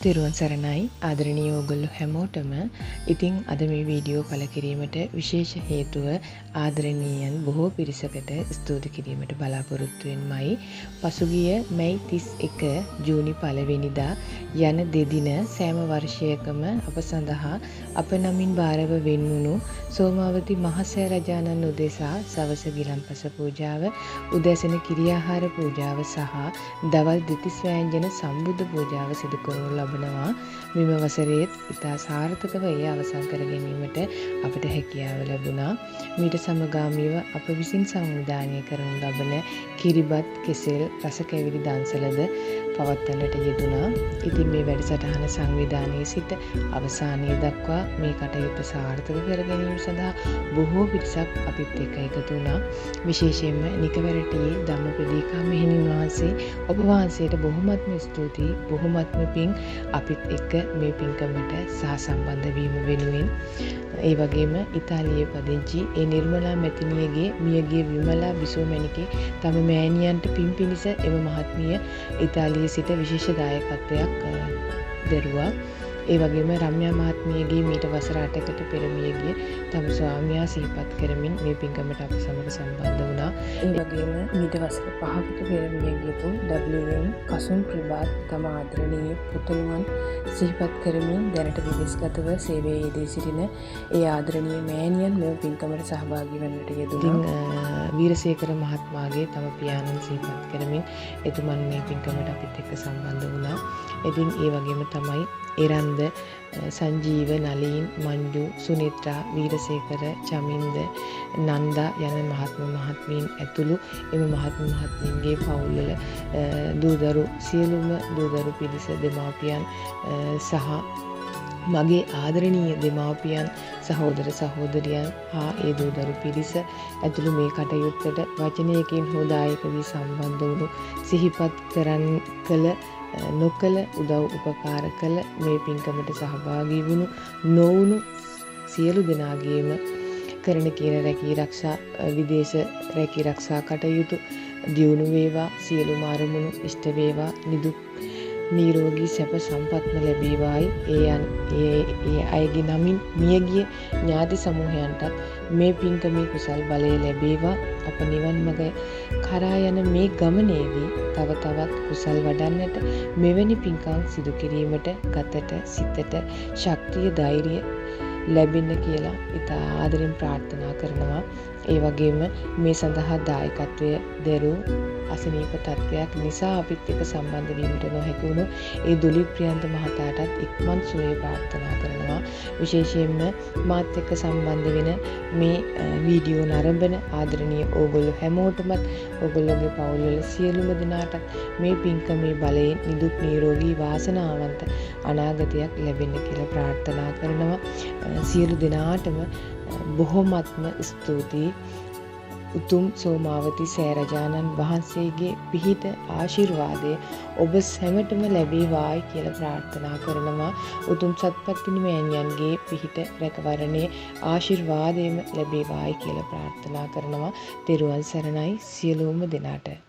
තෙරුවන් සරණයි ආදරණීය ඔයගොල්ලෝ හැමෝටම. ඉතින් අද මේ වීඩියෝ පළ කිරීමට විශේෂ හේතුව ආදරණීයයන් බොහෝ පිරිසකට ස්තුති කිරීමට බලාපොරොත්තු වෙනමයි. පසුගිය මැයි 31 ජූනි 1 වෙනිදා යන දෙදින සෑම වර්ෂයකම අප සඳහා අප නමින් භාරව වෙන්වුණු සෝමාවති මහසෑ රජාණන් උදෙසා සවස ගිලන්පස පූජාව, උදැසන කිරියාහාර පූජාව සහ දවල් දෙතිස් වෑංජන සම්බුද්ධ පූජාව සිදු කරනු ලබනවා. මෙම වසරේත් ඉතා සාර්ථකව එය අවසන් කර ගැනීමට අපට හැකියාව ලැබුණා. මීට සමගාමීව අප විසින් සංවිධානය කරනු ලබන කිරිබත්, කෙසෙල්, රස කැවිලි දන්සලද පවත්වන්නට යෙදුණා. ඉතින් මේ වැඩසටහන සංවිධානයේ සිට අවසානයේ දක්වා මේ කටයුත්ත සාර්ථක කර ගැනීම සඳහා බොහෝ පිරිසක් අපිත් එක්ක එකතු වුණා. විශේෂයෙන්ම නිකවරටියේ ධම්මපදීකා මෙහෙණින් වහන්සේ ඔබ වහන්සේට බොහොමත්ම ස්තුතියි, බොහොමත්ම පිං අපිත් එක්ක මේ පින්කමට සහසම්බන්ධ වීම වෙනුවෙන්. ඒ වගේම ඉතාලියේ පදිංචි නිර්මලා මැතිණියගේ මියගිය විමලා බිසෝමැණිකේ තම මෑණියන්ට පින් පිණිස එම මහත්මිය ඉතාලියේ සිට විශේෂ දායකත්වයක් දැරුවා. ඒ වගේම රම්‍යා මහත්මියගේ මීට වසර 8කට පෙර මියගිය තම ස්වාමියා සිහිපත් කරමින් මේ පින්කමට අප සමග සම්බන්ධ වුණා. ඒ වගේම මීට වසර 5කට පෙර මියගියපු WM කසුන් ප්‍රභාත් තම ආදරණීය පුතුණුවන් සිහිපත් කරමින් දැනට විදේශගතව සේවයේ යෙදී සිටින ඒ ආදරණීය මෑණියන් මේ පින්කමට සහභාගී වන්නට යෙදුණා. වීරසේකර මහත්මයාගේ තම පියාණන් සිහිපත් කරමින් එතුමන් මේ පින්කමට අපිත් එක්ක සම්බන්ධ වුණා. ඉතින් ඒ වගේම තමයි එරන්ද, සංජීව, නලීන්, මංජු, සුනිත්‍රා, වීරසේකර, චමින්ද, නන්දා යන මහත්මීන් ඇතුළු එම මහත්මීන්ගේ පවුල්වල දූදරු සියලුම දූදරු පිරිස, දෙමාපියන් සහ මගේ ආදරණීය දෙමාපියන්, සහෝදර සහෝදරියන් හා ඒ දූදරු පිරිස ඇතුළු මේ කටයුත්තට වචනයකින් හෝ දායක වී සම්බන්ධ වුණු, සිහිපත් කළ නොකළ උදව් උපකාර කළ, මේ පින්කමට සහභාගී වුණු නොවුණු සියලු දෙනාගේම කරන කියන රැකී රක්ෂා විදේශ රැකී රක්ෂා කටයුතු දියුණු වේවා, සියලුම අරමුණු ඉෂ්ට වේවා, නිදුක් නිරෝගී සැප සම්පත්ම ලැබේවායි ඒ අයගේ නමින් මියගිය ඥාති සමූහයන්ටත් මේ පින්කමේ කුසල් බලය ලැබේවා. අප නිවන් මඟ කරා යන මේ ගමනේදී තව තවත් කුසල් වඩන්නට, මෙවැනි පින්කම් සිදු කිරීමට ගතට සිතට ශක්තිය, ධෛර්යය ලැබෙන්න කියලා ඉතා ආදරෙන් ප්‍රාර්ථනා කරනවා. ඒ වගේම මේ සඳහා දායකත්වය දැරූ අසනීප තත්ත්වයක් නිසා අපිත් එක්ක සම්බන්ධ වීමට නොහැකි වුණු ඒ දුලිප් ප්‍රියන්ත මහතාටත් ඉක්මන් සුවය ප්‍රාර්ථනා කරනවා. විශේෂයෙන්ම මාත් එක්ක සම්බන්ධ වෙන මේ වීඩියෝ නරඹන ආදරණීය ඕගොල්ලෝ හැමෝටමත්, ඕගොල්ලෝගේ පවුල්වල සියලුම දෙනාටත් මේ පින්කමේ බලයෙන් නිදුක් නිරෝගී වාසනාවන්ත අනාගතයක් ලැබෙන්න කියලා ප්‍රාර්ථනා කරනවා. සියලු දෙනාටම බොහොමත්ම ස්තුතියි. උතුම් සෝමාවති සෑරජාණන් වහන්සේගේ පිහිට ආශිර්වාදය ඔබ සැමටම ලැබේවායි කියලා ප්‍රාර්ථනා කරනවා. උතුම් සත්පත්තිනි මෑණියන්ගේ පිහිට රැකවරණයේ ආශිර්වාදයම ලැබේවායි කියලා ප්‍රාර්ථනා කරනවා. තෙරුවන් සරණයි සියලුම දෙනාට.